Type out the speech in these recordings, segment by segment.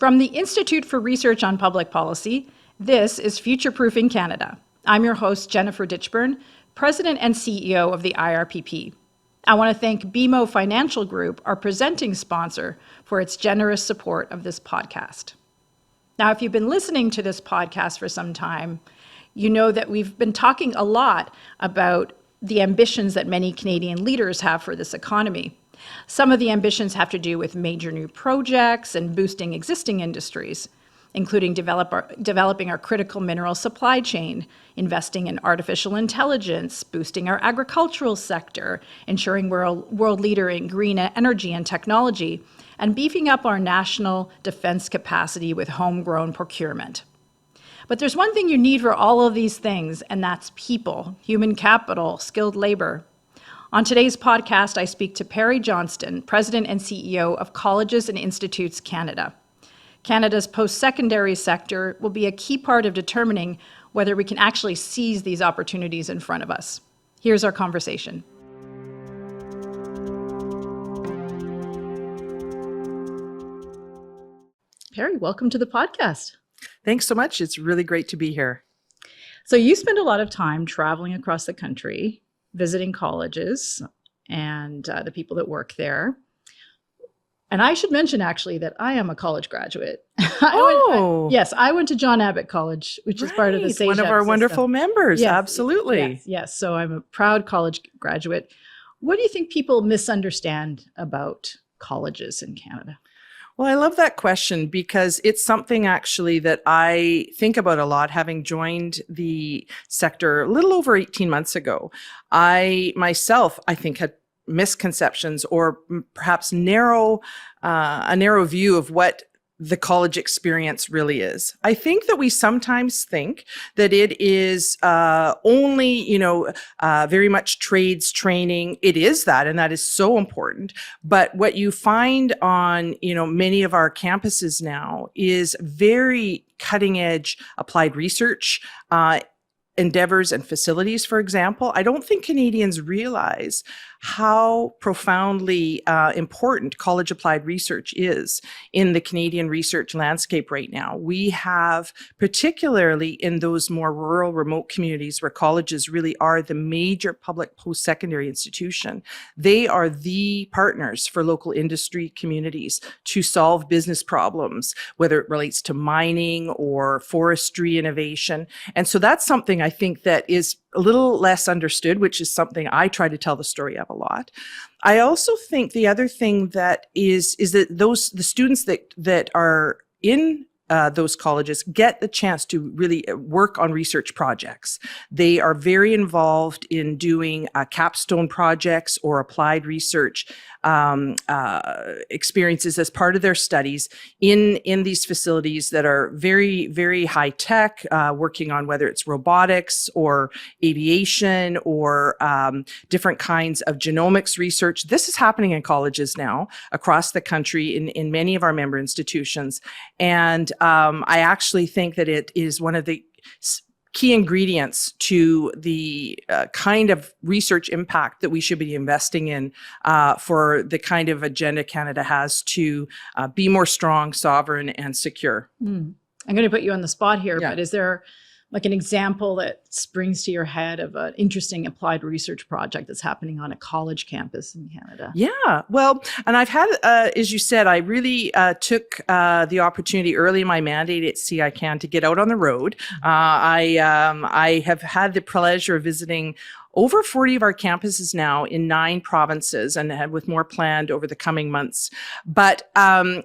From the Institute for Research on Public Policy, this is Futureproofing Canada. I'm your host, Jennifer Ditchburn, President and CEO of the IRPP. I want to thank BMO Financial Group, our presenting sponsor, for its generous support of this podcast. Now, if you've been listening to this podcast for some time, you know that we've been talking a lot about the ambitions that many Canadian leaders have for this economy. Some of the ambitions have to do with major new projects and boosting existing industries, including developing our critical mineral supply chain, investing in artificial intelligence, boosting our agricultural sector, ensuring we're a world leader in green energy and technology, and beefing up our national defense capacity with homegrown procurement. But there's one thing you need for all of these things, and that's people, human capital, skilled labor. On today's podcast, I speak to Pari Johnston, President and CEO of Colleges and Institutes Canada. Canada's post-secondary sector will be a key part of determining whether we can actually seize these opportunities in front of us. Here's our conversation. Pari, welcome to the podcast. Thanks so much. It's really great to be here. So you spend a lot of time traveling across the country, visiting colleges and the people that work there. And I should mention, actually, that I am a college graduate. I went to John Abbott College, which is part of the SAGEP one of our system. Wonderful members. Yes, absolutely. Yes. So I'm a proud college graduate. What do you think people misunderstand about colleges in Canada? Well, I love that question because it's something actually that I think about a lot, having joined the sector a little over 18 months ago. I myself, I think, had misconceptions or perhaps a narrow view of what the college experience really is. I think that we sometimes think that it is only, very much trades training. It is that, and that is so important. But what you find on, many of our campuses now is very cutting edge applied research, endeavors and facilities, for example. I don't think Canadians realize how profoundly important college applied research is in the Canadian research landscape right now. We have, particularly in those more rural, remote communities where colleges really are the major public post-secondary institution, they are the partners for local industry communities to solve business problems, whether it relates to mining or forestry innovation. And so that's something I think that is a little less understood, which is something I try to tell the story of a lot. I also think the other thing that is that the students that are in those colleges get the chance to really work on research projects. They are very involved in doing capstone projects or applied research experiences as part of their studies in these facilities that are very, very high tech, working on whether it's robotics or aviation or different kinds of genomics research. This is happening in colleges now across the country in many of our member institutions. And I actually think that it is one of the key ingredients to the kind of research impact that we should be investing in for the kind of agenda Canada has to be more strong, sovereign, and secure. I'm going to put you on the spot here, but is there like an example that springs to your head of an interesting applied research project that's happening on a college campus in Canada? Yeah, well, and I've had, as you said, I really took the opportunity early in my mandate at CICAN to get out on the road. I have had the pleasure of visiting over 40 of our campuses now in 9 provinces and with more planned over the coming months. But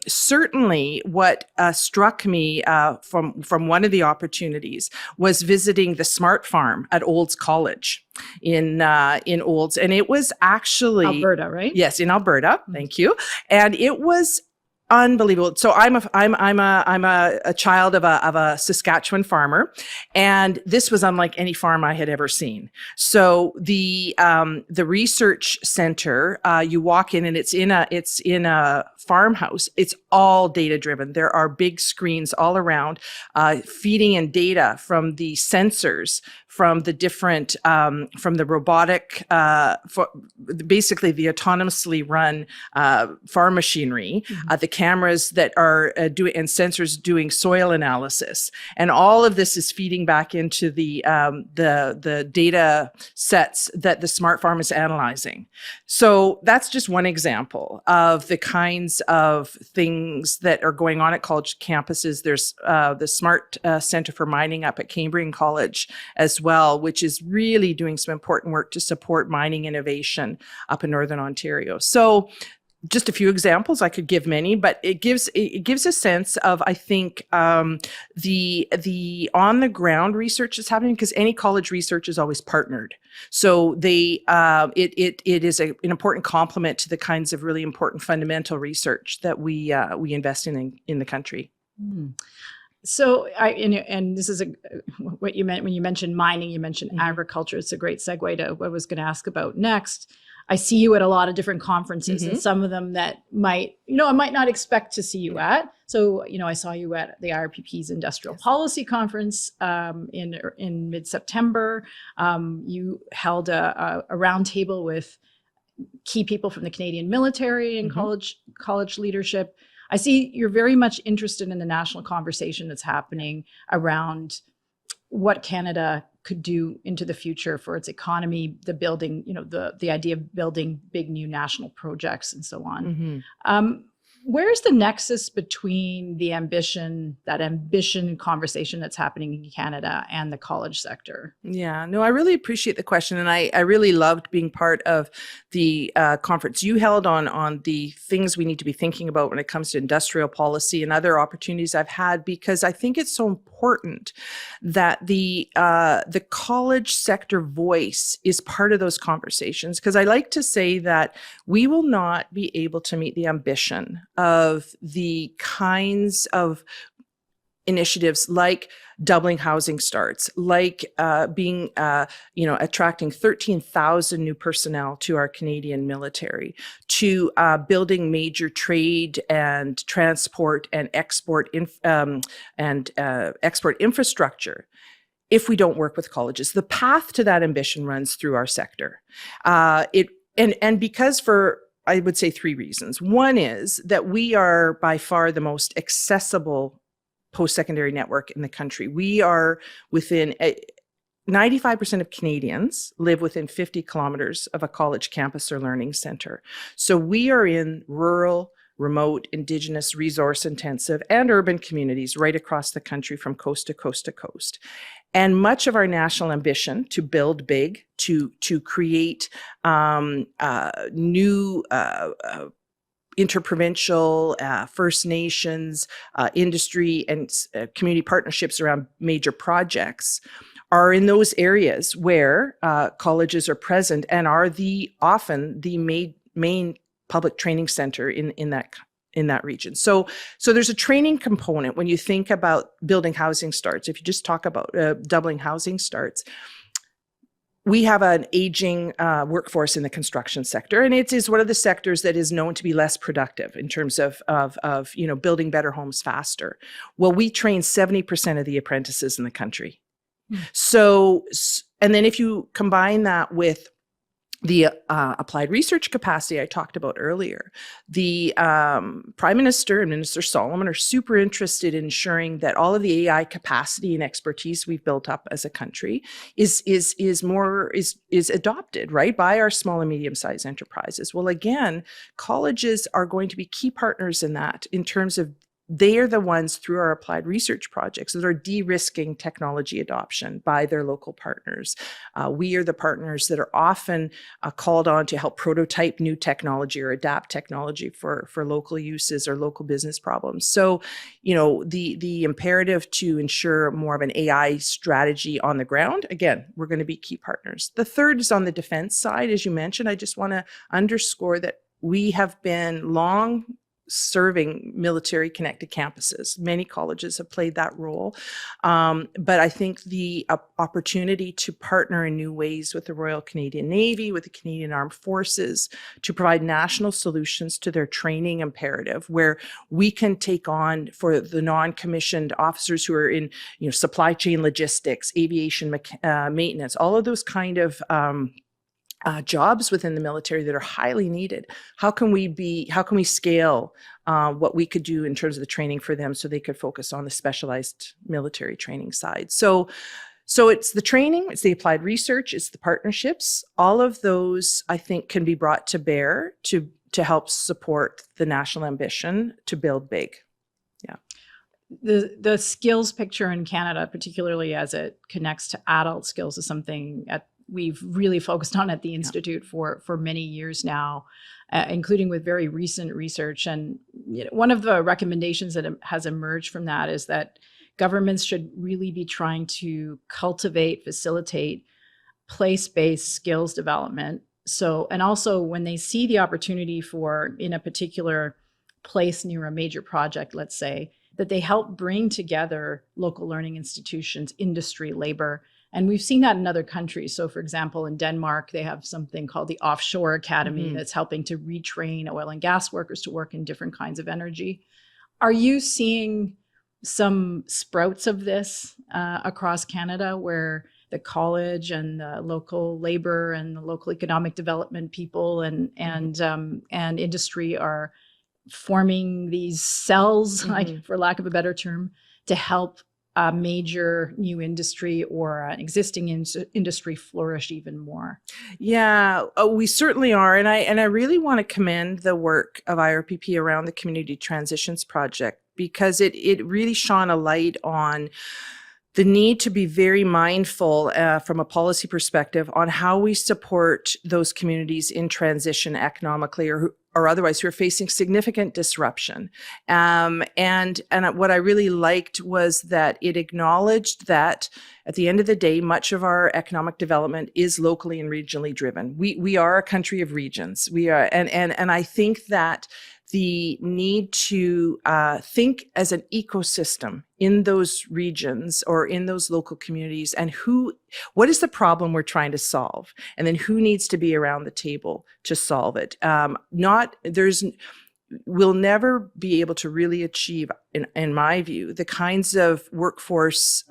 certainly what struck me from one of the opportunities was visiting the Smart Farm at Olds College in Olds. And it was actually Alberta, right? Yes, in Alberta. Thank you. And it was unbelievable. So I'm a child of a Saskatchewan farmer, and this was unlike any farm I had ever seen. So the research center, you walk in and it's in a farmhouse. It's all data driven. There are big screens all around, feeding in data from the sensors, from the different, from the robotic, basically the autonomously run farm machinery, the cameras that are doing and sensors doing soil analysis, and all of this is feeding back into the data sets that the smart farm is analyzing. So that's just one example of the kinds of things that are going on at college campuses. There's the Smart Center for Mining up at Cambrian College as well, which is really doing some important work to support mining innovation up in Northern Ontario. So just a few examples. I could give many, but it gives a sense of, I think, the on the ground research is happening, because any college research is always partnered. So it is an important complement to the kinds of really important fundamental research that we invest in the country. Mm. So and this is what you meant when you mentioned mining, you mentioned agriculture. It's a great segue to what I was going to ask about next. I see you at a lot of different conferences, and some of them that I might not expect to see you at. So, I saw you at the IRPP's Industrial Policy Conference in mid-September. You held a roundtable with key people from the Canadian military and college leadership. I see you're very much interested in the national conversation that's happening around what Canada could do into the future for its economy, the building, the idea of building big new national projects and so on. Where's the nexus between that ambition conversation that's happening in Canada and the college sector? Yeah, no, I really appreciate the question. And I really loved being part of the conference you held on the things we need to be thinking about when it comes to industrial policy and other opportunities I've had, because I think it's so important that the college sector voice is part of those conversations. Because I like to say that we will not be able to meet the ambition of the kinds of initiatives like doubling housing starts, like attracting 13,000 new personnel to our Canadian military, to building major trade and transport and export infrastructure. If we don't work with colleges, the path to that ambition runs through our sector. Because for, I would say, three reasons. One is that we are by far the most accessible post-secondary network in the country. We are within 95% of Canadians live within 50 kilometers of a college campus or learning center. So we are in rural, remote, Indigenous, resource-intensive, and urban communities right across the country from coast to coast to coast. And much of our national ambition to build big, to create new interprovincial, First Nations, industry, and community partnerships around major projects are in those areas where colleges are present and are often the main public training center in that region. So there's a training component when you think about building housing starts. If you just talk about doubling housing starts, we have an aging workforce in the construction sector, and it is one of the sectors that is known to be less productive in terms of building better homes faster. Well, we train 70% of the apprentices in the country. So, and then if you combine that with the applied research capacity I talked about earlier, the Prime Minister and Minister Solomon are super interested in ensuring that all of the AI capacity and expertise we've built up as a country is adopted, right, by our small and medium-sized enterprises. Well, again, colleges are going to be key partners in that, in terms of they are the ones through our applied research projects that are de-risking technology adoption by their local partners. We are the partners that are often called on to help prototype new technology or adapt technology for local uses or local business problems. So, the imperative to ensure more of an AI strategy on the ground, again, we're going to be key partners. The third is on the defense side. As you mentioned, I just want to underscore that we have been long serving military connected campuses. Many colleges have played that role. But I think the opportunity to partner in new ways with the Royal Canadian Navy, with the Canadian Armed Forces, to provide national solutions to their training imperative, where we can take on, for the non-commissioned officers who are in supply chain logistics, aviation maintenance, all of those kind of jobs within the military that are highly needed. How can we scale what we could do in terms of the training for them so they could focus on the specialized military training side? So it's the training, it's the applied research, it's the partnerships. All of those, I think, can be brought to bear to help support the national ambition to build big. Yeah. The skills picture in Canada, particularly as it connects to adult skills, is something we've really focused on at the Institute for many years now, including with very recent research. And one of the recommendations that has emerged from that is that governments should really be trying to cultivate, facilitate place-based skills development. So, and also when they see the opportunity for in a particular place near a major project, let's say, that they help bring together local learning institutions, industry, labor. And we've seen that in other countries. So for example, in Denmark, they have something called the Offshore Academy that's helping to retrain oil and gas workers to work in different kinds of energy. Are you seeing some sprouts of this across Canada, where the college and the local labor and the local economic development people and industry are forming these cells, like, for lack of a better term, to help a major new industry or an existing industry flourish even more? Yeah, we certainly are. And I really want to commend the work of IRPP around the Community Transitions Project, because it really shone a light on the need to be very mindful from a policy perspective on how we support those communities in transition economically or otherwise, who are facing significant disruption. And what I really liked was that it acknowledged that at the end of the day, much of our economic development is locally and regionally driven. We are a country of regions. We are, and I think that the need to think as an ecosystem in those regions or in those local communities, and what is the problem we're trying to solve, and then who needs to be around the table to solve it. We'll never be able to really achieve, in my view, the kinds of workforce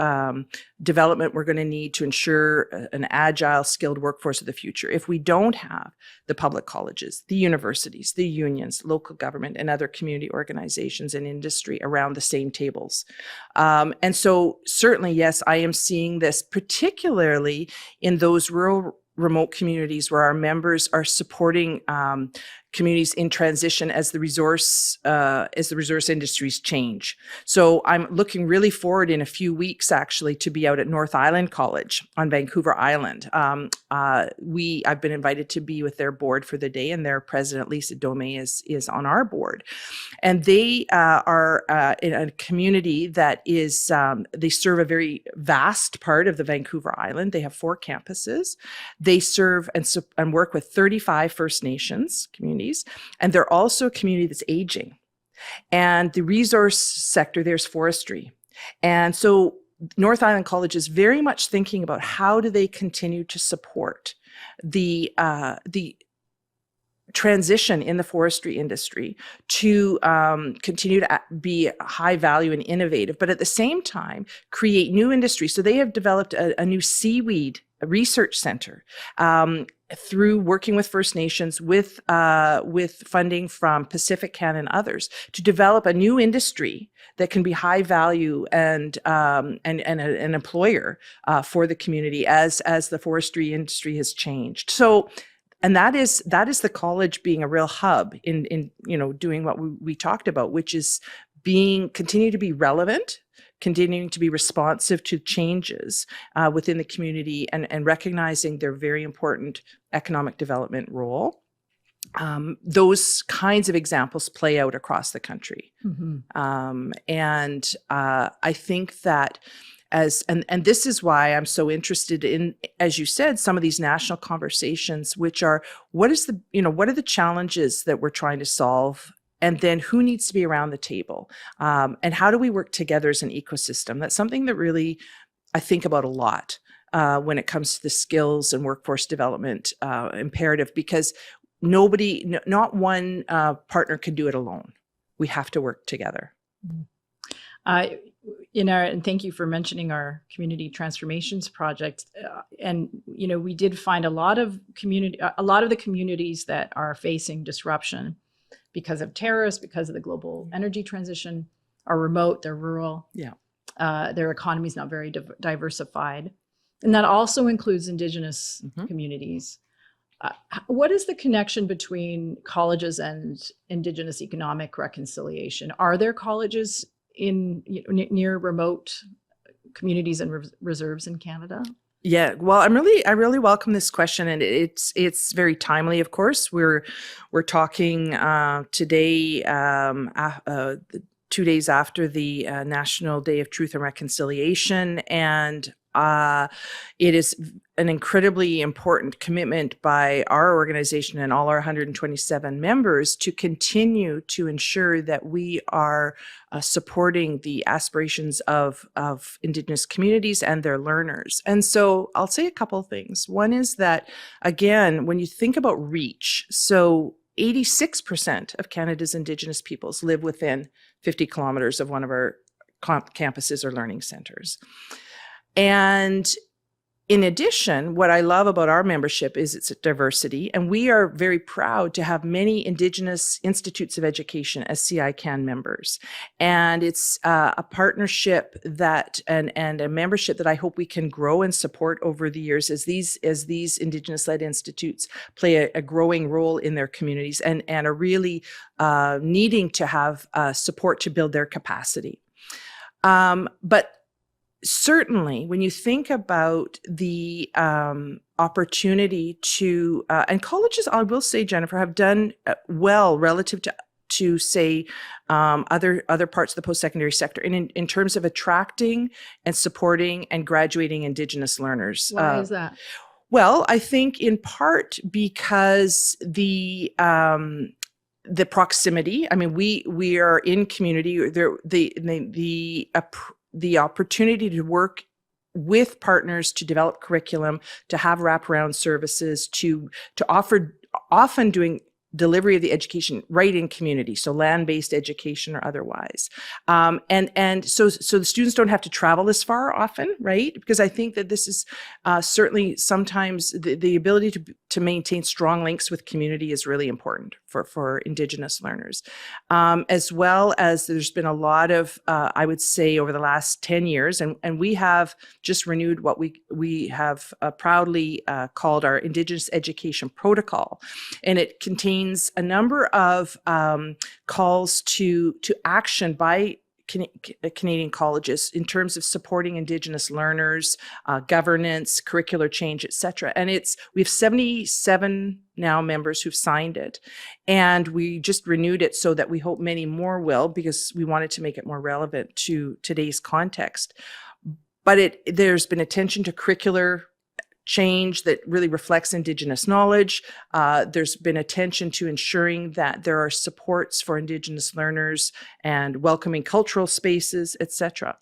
development we're going to need to ensure an agile, skilled workforce of the future if we don't have the public colleges, the universities, the unions, local government, and other community organizations and industry around the same tables. And so certainly, yes, I am seeing this particularly in those rural, remote communities where our members are supporting communities in transition as the resource industries change. So I'm looking really forward in a few weeks, actually, to be out at North Island College on Vancouver Island. I've been invited to be with their board for the day, and their president, Lisa Domey, is on our board. And they are in a community that is, they serve a very vast part of the Vancouver Island. They have 4 campuses. They serve and work with 35 First Nations communities, and they're also a community that's aging. And the resource sector, there's forestry. And so North Island College is very much thinking about how do they continue to support the transition in the forestry industry to continue to be high value and innovative, but at the same time create new industries. So they have developed a new seaweed research center through working with First Nations, with funding from Pacific Can and others, to develop a new industry that can be high value and an employer for the community as the forestry industry has changed. So. And that is the college being a real hub in doing what we talked about, which is continue to be relevant, continuing to be responsive to changes within the community, and recognizing their very important economic development role. Those kinds of examples play out across the country. And I think that and this is why I'm so interested in, as you said, some of these national conversations, which are what are the challenges that we're trying to solve, and then who needs to be around the table, and how do we work together as an ecosystem? That's something that really I think about a lot when it comes to the skills and workforce development imperative, because not one partner can do it alone. We have to work together. And thank you for mentioning our community transformations project. And we did find a lot of the communities that are facing disruption because of tariffs, because of the global energy transition, are remote, they're rural. Yeah. Their economy is not very diversified. And that also includes Indigenous communities. What is the connection between colleges and Indigenous economic reconciliation? Are there colleges in near remote communities and reserves in Canada? Yeah, well, I really welcome this question, and it's very timely. Of course, we're talking today, 2 days after the National Day of Truth and Reconciliation, and it is an incredibly important commitment by our organization and all our 127 members to continue to ensure that we are supporting the aspirations of Indigenous communities and their learners. And so I'll say a couple of things. One is that, again, when you think about reach, so 86% of Canada's Indigenous peoples live within 50 kilometers of one of our campuses or learning centers. And in addition, what I love about our membership is its diversity, and we are very proud to have many Indigenous institutes of education as CICAN members. And it's a partnership that and a membership that I hope we can grow and support over the years as these Indigenous-led institutes play a growing role in their communities and are really needing to have support to build their capacity. But certainly, when you think about the opportunity to, and colleges, I will say, Jennifer, have done well relative to say other parts of the post-secondary sector in terms of attracting and supporting and graduating Indigenous learners. Why is that? Well, I think in part because the proximity. I mean, we are in community. The opportunity to work with partners to develop curriculum, to have wraparound services, to offer, often doing delivery of the education right in community, so land-based education or otherwise. And so the students don't have to travel as far often, right? Because I think that this is certainly sometimes the ability to maintain strong links with community is really important for Indigenous learners. As well as there's been a lot of, I would say, over the last 10 years, and we have just renewed what we have proudly called our Indigenous Education Protocol. And it contains a number of calls to action by Canadian colleges in terms of supporting Indigenous learners, governance, curricular change, et cetera. And we have 77 now members who've signed it. And we just renewed it so that we hope many more will, because we wanted to make it more relevant to today's context. But there's been attention to curricular change that really reflects Indigenous knowledge. There's been attention to ensuring that there are supports for Indigenous learners and welcoming cultural spaces, etc.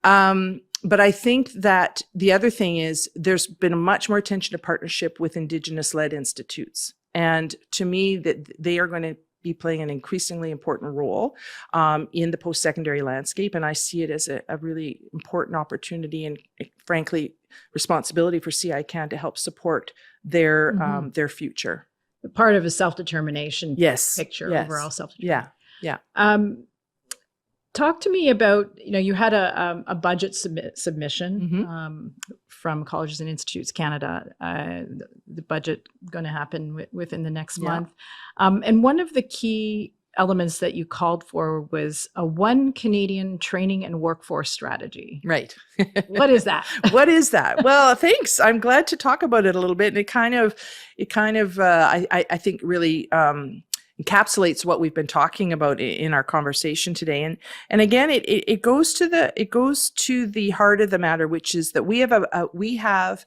But I think that the other thing is there's been much more attention to partnership with Indigenous-led institutes. And to me, that they are going to be playing an increasingly important role in the post-secondary landscape. And I see it as a really important opportunity and, frankly, responsibility for CICAN to help support their future. Part of a self-determination picture, yes. Overall self-determination. Yeah. Talk to me about, you had a budget submission from Colleges and Institutes Canada. The budget going to happen within the next month. And one of the key elements that you called for was a one Canadian training and workforce strategy. Right. What is that? What is that? Well, thanks. I'm glad to talk about it a little bit. And it kind of, I think really encapsulates what we've been talking about in our conversation today. And again, it goes to the heart of the matter, which is that we have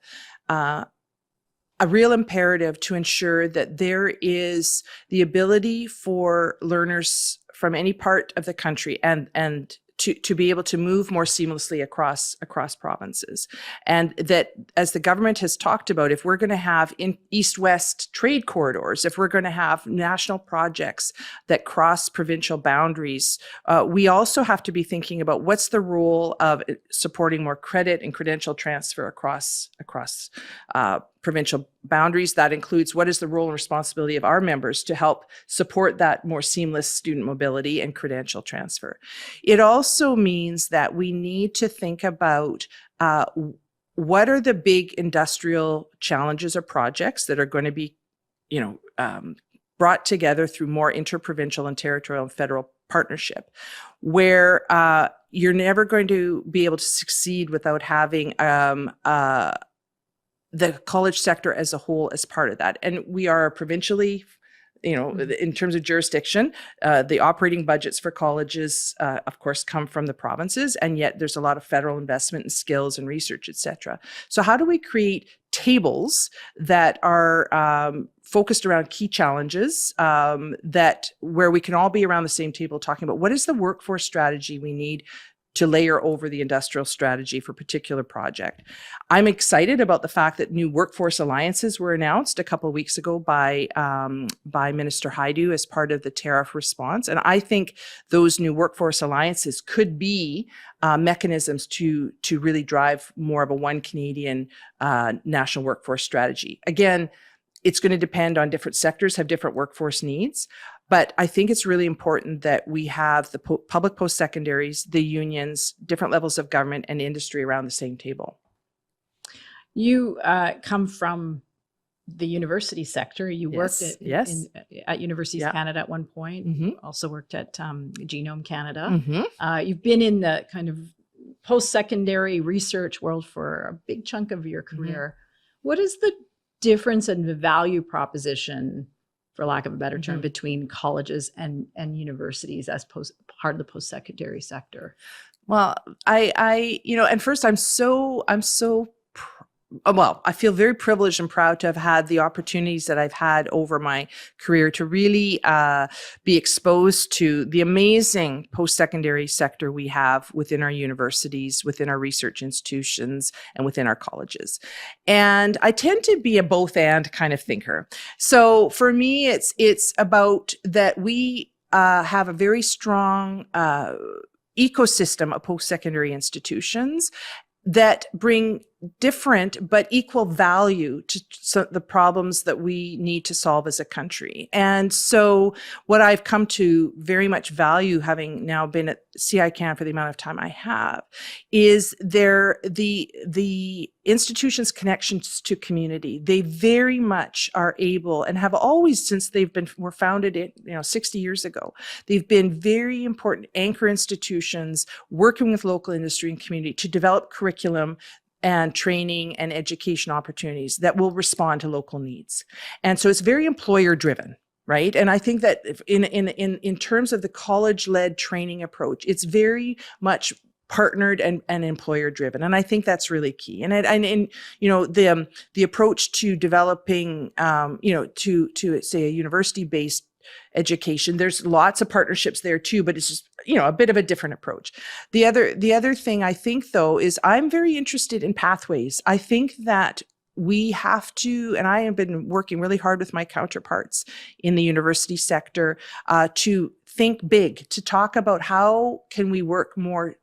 a real imperative to ensure that there is the ability for learners from any part of the country and to be able to move more seamlessly across provinces. And that, as the government has talked about, if we're going to have in east-west trade corridors, if we're going to have national projects that cross provincial boundaries, we also have to be thinking about what's the role of supporting more credit and credential transfer across provincial boundaries. That includes what is the role and responsibility of our members to help support that more seamless student mobility and credential transfer. It also means that we need to think about what are the big industrial challenges or projects that are going to be, brought together through more interprovincial and territorial and federal partnership, where you're never going to be able to succeed without having the college sector as a whole as part of that. And we are provincially, in terms of jurisdiction, the operating budgets for colleges, of course, come from the provinces, and yet there's a lot of federal investment in skills and research, et cetera. So how do we create tables that are focused around key challenges, where we can all be around the same table talking about what is the workforce strategy we need to layer over the industrial strategy for a particular project. I'm excited about the fact that new workforce alliances were announced a couple of weeks ago by Minister Haidu as part of the tariff response. And I think those new workforce alliances could be mechanisms to really drive more of a one Canadian national workforce strategy. Again, it's going to depend on different sectors, have different workforce needs. But I think it's really important that we have the public post-secondaries, the unions, different levels of government and industry around the same table. You come from the university sector. You worked at Universities Canada at one point. Mm-hmm. Also worked at Genome Canada. Mm-hmm. You've been in the kind of post-secondary research world for a big chunk of your career. Mm-hmm. What is the difference in the value proposition, for lack of a better term, between colleges and universities as part of the post-secondary sector? Well, and first I feel very privileged and proud to have had the opportunities that I've had over my career to really be exposed to the amazing post-secondary sector we have within our universities, within our research institutions, and within our colleges. And I tend to be a both and kind of thinker. So for me, it's about that we have a very strong ecosystem of post-secondary institutions that bring different but equal value to the problems that we need to solve as a country. And so what I've come to very much value, having now been at CICAN for the amount of time I have, is the institution's connections to community. They very much are able, and have always, since were founded 60 years ago, they've been very important anchor institutions working with local industry and community to develop curriculum and training and education opportunities that will respond to local needs. And so it's very employer driven, right? And I think that in terms of the college-led training approach, it's very much partnered and employer driven. And I think that's really key. And the approach to developing, to say a university-based education, there's lots of partnerships there too, but it's just, a bit of a different approach. The other thing I think though is I'm very interested in pathways. I think that we have to, and I have been working really hard with my counterparts in the university sector to think big, to talk about how can we work more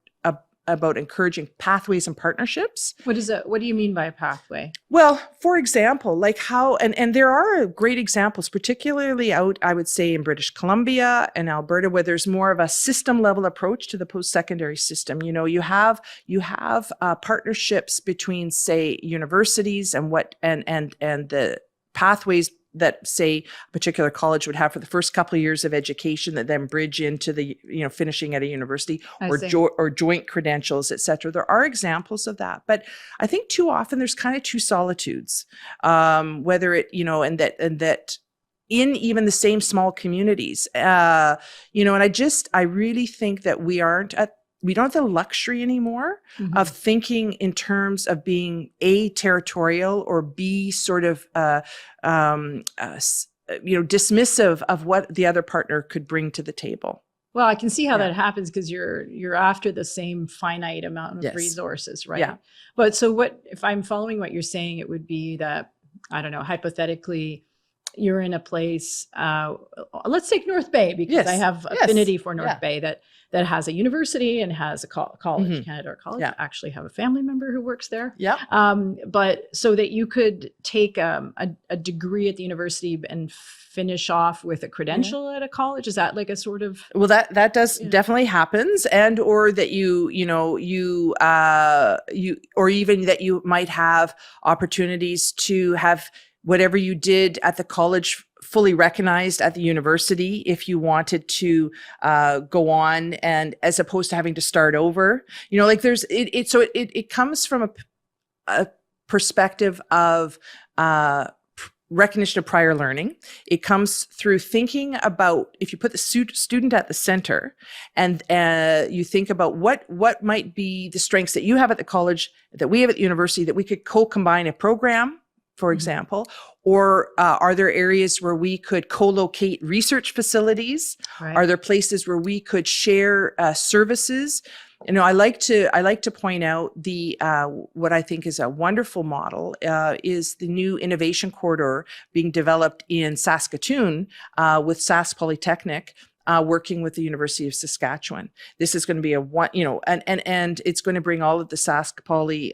about encouraging pathways and partnerships. What do you mean by a pathway? Well, for example, like how, and there are great examples, particularly out, I would say, in British Columbia and Alberta, where there's more of a system level approach to the post-secondary system. You have partnerships between, say, universities and the pathways that, say, a particular college would have for the first couple of years of education that then bridge into the, finishing at a university, or joint credentials, et cetera. There are examples of that. But I think too often there's kind of two solitudes, whether it, and that in even the same small communities, and I really think that we don't have the luxury anymore of thinking in terms of being A, territorial, or B, sort of, dismissive of what the other partner could bring to the table. Well, I can see how Yeah. that happens because you're after the same finite amount of Yes. resources, right? Yeah. But so what if I'm following what you're saying, it would be that, I don't know, hypothetically, you're in a place, let's take North Bay because I Yes. have Yes. affinity for North Yeah. Bay, that has a university and has a college, Mhm. Canada or college. Yeah. I actually have a family member who works there. Yeah. But so that you could take a degree at the university and finish off with a credential at a college. Is that like a sort of, Well, that does Yeah. definitely happens, and or that you or even that you might have opportunities to have whatever you did at the college fully recognized at the university if you wanted to go on, and as opposed to having to start over. Like there's it comes from a perspective of recognition of prior learning. It comes through thinking about, if you put the student at the center, and you think about what might be the strengths that you have at the college, that we have at the university, that we could co-combine a program, for example, or are there areas where we could co-locate research facilities? right? Are there places where we could share services? I like to point out the what I think is a wonderful model is the new innovation corridor being developed in Saskatoon with Sask Polytechnic. Working with the University of Saskatchewan. This is going to be and it's going to bring all of the Sask Poly,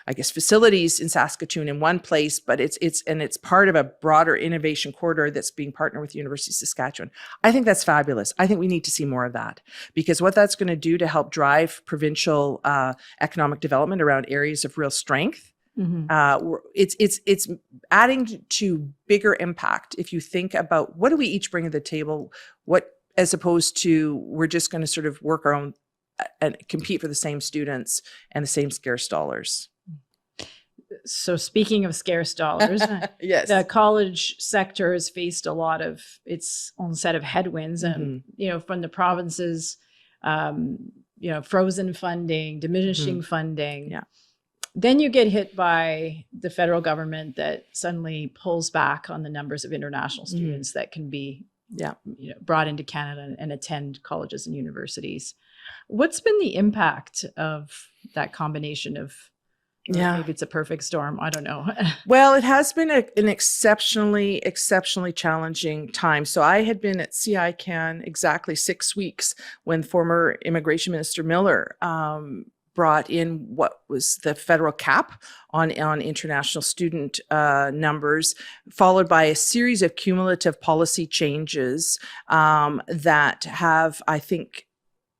I guess, facilities in Saskatoon in one place, but it's part of a broader innovation corridor that's being partnered with the University of Saskatchewan. I think that's fabulous. I think we need to see more of that, because what that's going to do to help drive provincial economic development around areas of real strength, it's adding to bigger impact. If you think about what do we each bring to the table, as opposed to we're just going to sort of work our own and compete for the same students and the same scarce dollars. So speaking of scarce dollars, yes, the college sector has faced a lot of its own set of headwinds, and from the provinces, frozen funding, diminishing funding. Yeah. Then you get hit by the federal government that suddenly pulls back on the numbers of international students that can be brought into Canada and attend colleges and universities. What's been the impact of that combination of, maybe it's a perfect storm, I don't know. Well, it has been an exceptionally challenging time. So I had been at CICAN exactly 6 weeks when former Immigration Minister Miller brought in what was the federal cap on international student numbers, followed by a series of cumulative policy changes that have, I think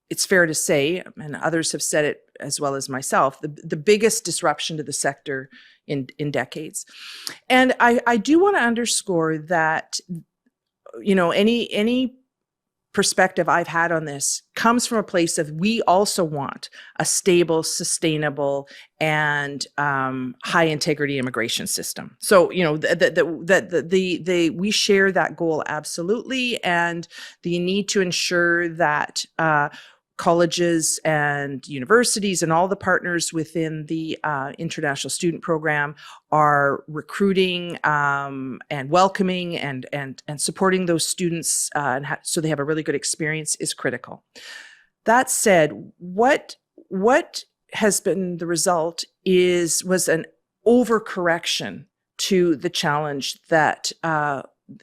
it's fair to say, and others have said it as well as myself, the biggest disruption to the sector in decades. And I do want to underscore that, any perspective I've had on this comes from a place of, we also want a stable, sustainable, and high integrity immigration system. So, we share that goal absolutely, and the need to ensure that colleges and universities and all the partners within the international student program are recruiting and welcoming and supporting those students so they have a really good experience is critical. That said, what has been the result was an overcorrection to the challenge that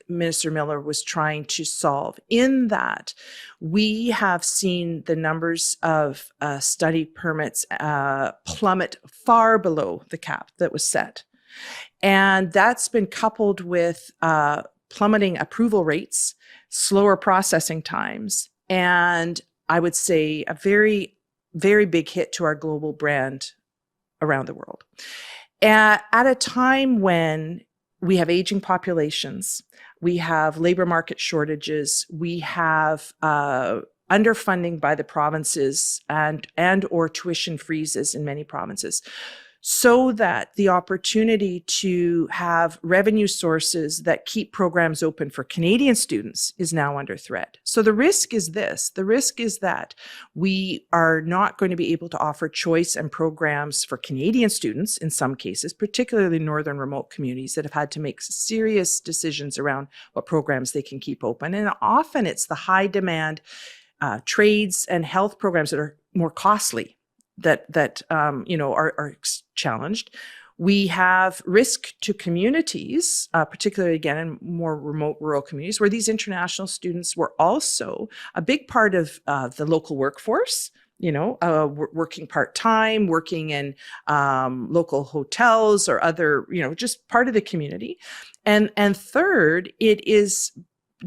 Minister Miller was trying to solve, in that we have seen the numbers of study permits plummet far below the cap that was set. And that's been coupled with plummeting approval rates, slower processing times, and I would say a very, very big hit to our global brand around the world. At a time when we have aging populations, we have labor market shortages, we have underfunding by the provinces and or tuition freezes in many provinces. so that the opportunity to have revenue sources that keep programs open for Canadian students is now under threat. So the risk is this. The risk is that we are not going to be able to offer choice and programs for Canadian students in some cases, particularly northern remote communities that have had to make serious decisions around what programs they can keep open. And often it's the high demand trades and health programs that are more costly that are challenged. We have risk to communities, particularly again in more remote rural communities, where these international students were also a big part of the local workforce. Working part-time, working in local hotels or other, just part of the community. And third, it is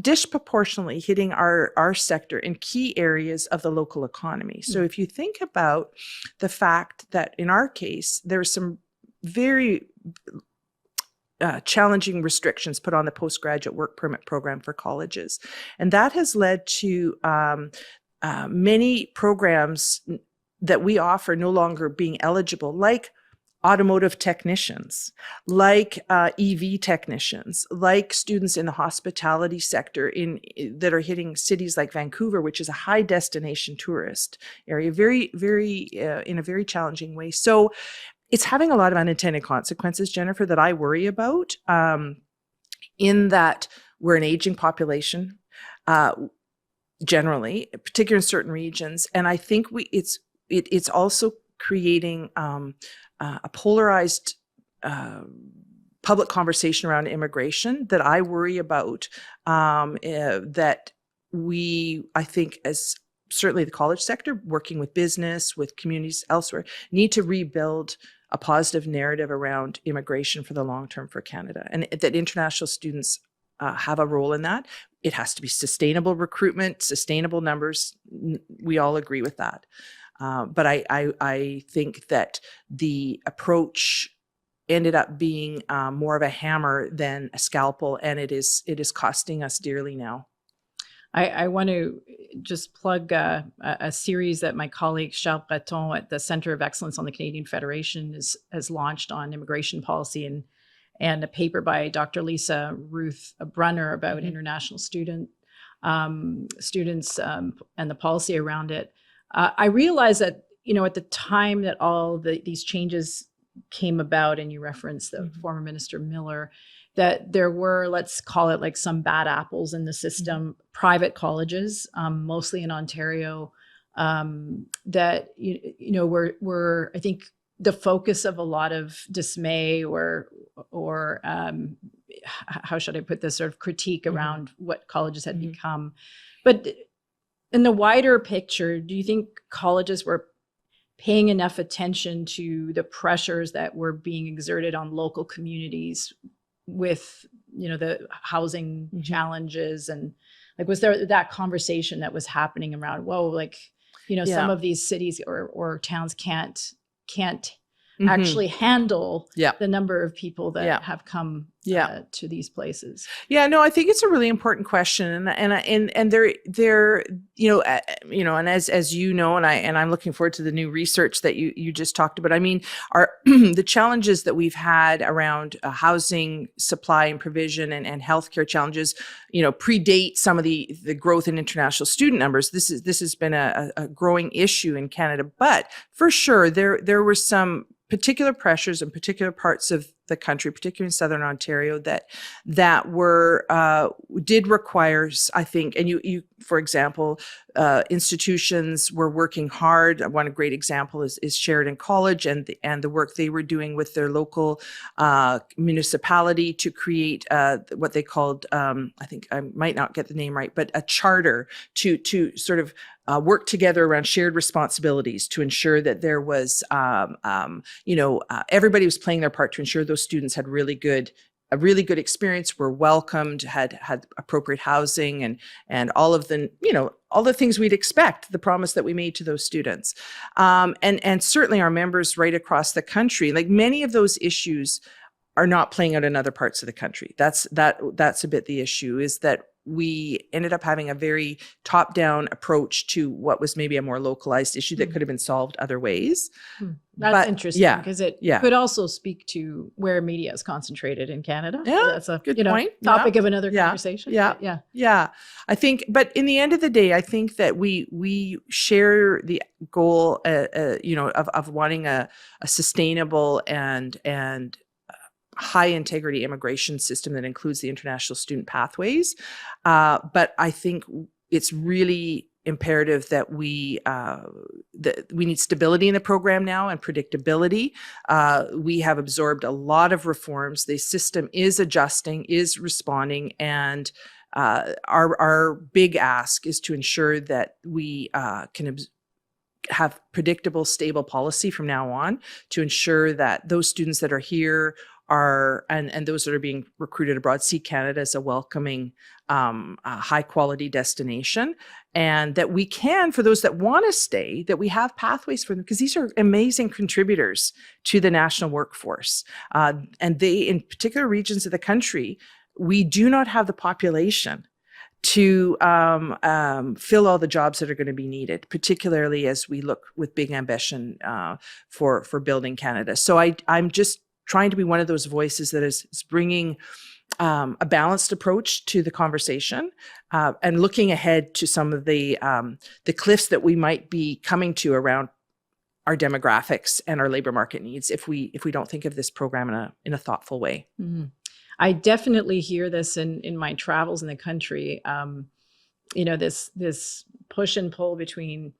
disproportionately hitting our sector in key areas of the local economy. So if you think about the fact that in our case, there's some very challenging restrictions put on the postgraduate work permit program for colleges. And that has led to many programs that we offer no longer being eligible, like automotive technicians, like EV technicians, like students in the hospitality sector that are hitting cities like Vancouver, which is a high destination tourist area, very, very in a very challenging way. So it's having a lot of unintended consequences, Jennifer, that I worry about. In that we're an aging population, generally, particularly in certain regions, and I think it's also creating a polarized public conversation around immigration that I worry about, that I think, as certainly the college sector, working with business, with communities elsewhere, need to rebuild a positive narrative around immigration for the long term for Canada, and that international students have a role in that. It has to be sustainable recruitment, sustainable numbers. We all agree with that. But I think that the approach ended up being more of a hammer than a scalpel, and it is costing us dearly now. I want to just plug a series that my colleague Charles Breton at the Centre of Excellence on the Canadian Federation has launched on immigration policy, and a paper by Dr. Lisa Ruth Brunner about international students and the policy around it. I realized that, at the time that all these changes came about, and you referenced the former Minister Miller, that there were, let's call it like some bad apples in the system, private colleges, mostly in Ontario, that, were, I think, the focus of a lot of dismay or how should I put this, sort of critique around what colleges had become. But in the wider picture, do you think colleges were paying enough attention to the pressures that were being exerted on local communities with, the housing challenges, and like, was there that conversation that was happening around, some of these cities or towns can't actually handle the number of people that have come to these places? Yeah, no, I think it's a really important question, and there, and as you know, and I'm looking forward to the new research that you just talked about. I mean, the challenges that we've had around housing supply and provision and healthcare challenges, predate some of the growth in international student numbers. This has been a growing issue in Canada, but for sure there were some particular pressures in particular parts of the country, particularly in Southern Ontario, that were did require, I think, and you for example, institutions were working hard. One great example is Sheridan College and the work they were doing with their local municipality to create what they called, I think I might not get the name right, but a charter to sort of work together around shared responsibilities to ensure that there was, everybody was playing their part to ensure those students had a really good experience, were welcomed, had appropriate housing, and all of the, all the things we'd expect, the promise that we made to those students. And certainly our members right across the country, like many of those issues are not playing out in other parts of the country. That's a bit the issue, is that we ended up having a very top-down approach to what was maybe a more localized issue that could have been solved other ways. That's interesting Yeah, because it yeah. could also speak to where media is concentrated in Canada. Yeah, That's a good point. topic Yeah, of another yeah, conversation. yeah, But yeah. yeah. I think, but in the end of the day, I think that we share the goal, of wanting a sustainable and high integrity immigration system that includes the international student pathways. But I think it's really imperative that we need stability in the program now and predictability. We have absorbed a lot of reforms. The system is adjusting, is responding, and our big ask is to ensure that we can have predictable, stable policy from now on to ensure that those students that are here are, and those that are being recruited abroad, see Canada as a welcoming, high quality destination, and that we can, for those that want to stay, that we have pathways for them, because these are amazing contributors to the national workforce. And they, in particular regions of the country, we do not have the population to fill all the jobs that are going to be needed, particularly as we look with big ambition for building Canada. So I'm just trying to be one of those voices that is bringing a balanced approach to the conversation and looking ahead to some of the cliffs that we might be coming to around our demographics and our labor market needs if we don't think of this program in a thoughtful way. Mm-hmm. I definitely hear this in my travels in the country. This push and pull between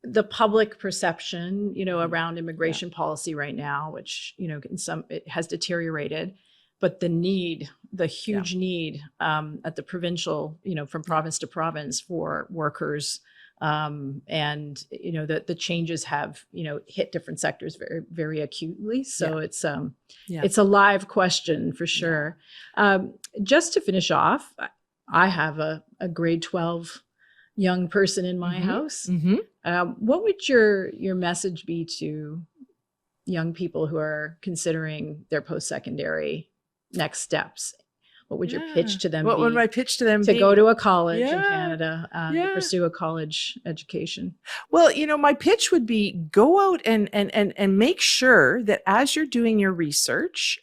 the public perception, around immigration policy right now, which, it has deteriorated, but the huge need at the provincial, from province to province for workers. And the changes have hit different sectors very, very acutely. So it's a live question for sure. Just to finish off, I have a grade 12 young person in my house. What would your message be to young people who are considering their post-secondary next steps? What would your pitch to them be? What would my pitch to them to be? go to a college in Canada, to pursue a college education? Well, my pitch would be go out and make sure that as you're doing your research,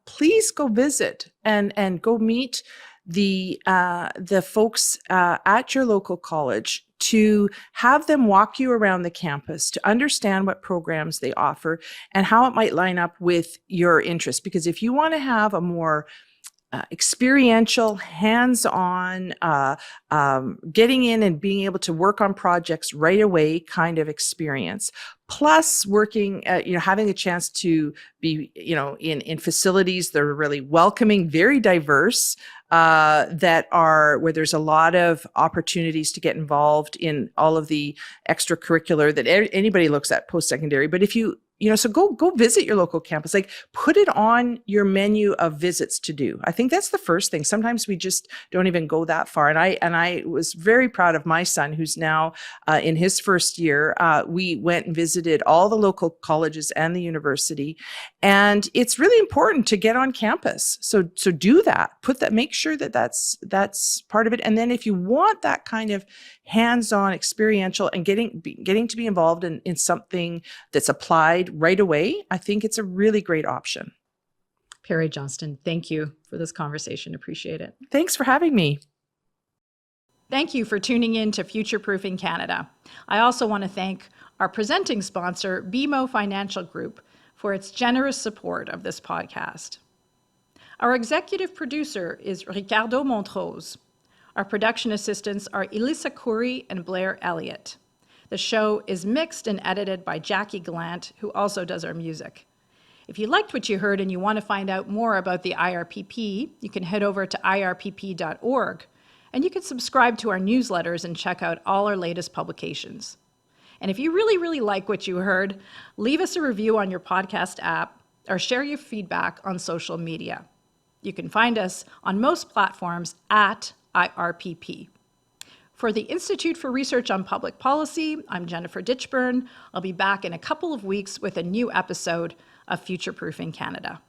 please go visit and go meet the folks at your local college, to have them walk you around the campus, to understand what programs they offer and how it might line up with your interests. Because if you want to have a more experiential, hands-on, getting in and being able to work on projects right away kind of experience, plus working, having a chance to be, in facilities that are really welcoming, very diverse, where there's a lot of opportunities to get involved in all of the extracurricular that anybody looks at post-secondary. But if so go visit your local campus, like put it on your menu of visits to do. I think that's the first thing. Sometimes we just don't even go that far. And I was very proud of my son, who's now in his first year. We went and visited all the local colleges and the university. And it's really important to get on campus. So do that, make sure that that's part of it. And then if you want that kind of hands-on experiential and getting to be involved in something that's applied right away, I think it's a really great option. Pari Johnston, thank you for this conversation. Appreciate it. Thanks for having me. Thank you for tuning in to Futureproofing Canada. I also want to thank our presenting sponsor, BMO Financial Group, for its generous support of this podcast. Our executive producer is Ricardo Montrose. Our production assistants are Elisa Khoury and Blair Elliott. The show is mixed and edited by Jackie Gallant, who also does our music. If you liked what you heard and you want to find out more about the IRPP, you can head over to irpp.org, and you can subscribe to our newsletters and check out all our latest publications. And if you really, really like what you heard, leave us a review on your podcast app or share your feedback on social media. You can find us on most platforms at IRPP. For the Institute for Research on Public Policy, I'm Jennifer Ditchburn. I'll be back in a couple of weeks with a new episode of Futureproofing Canada.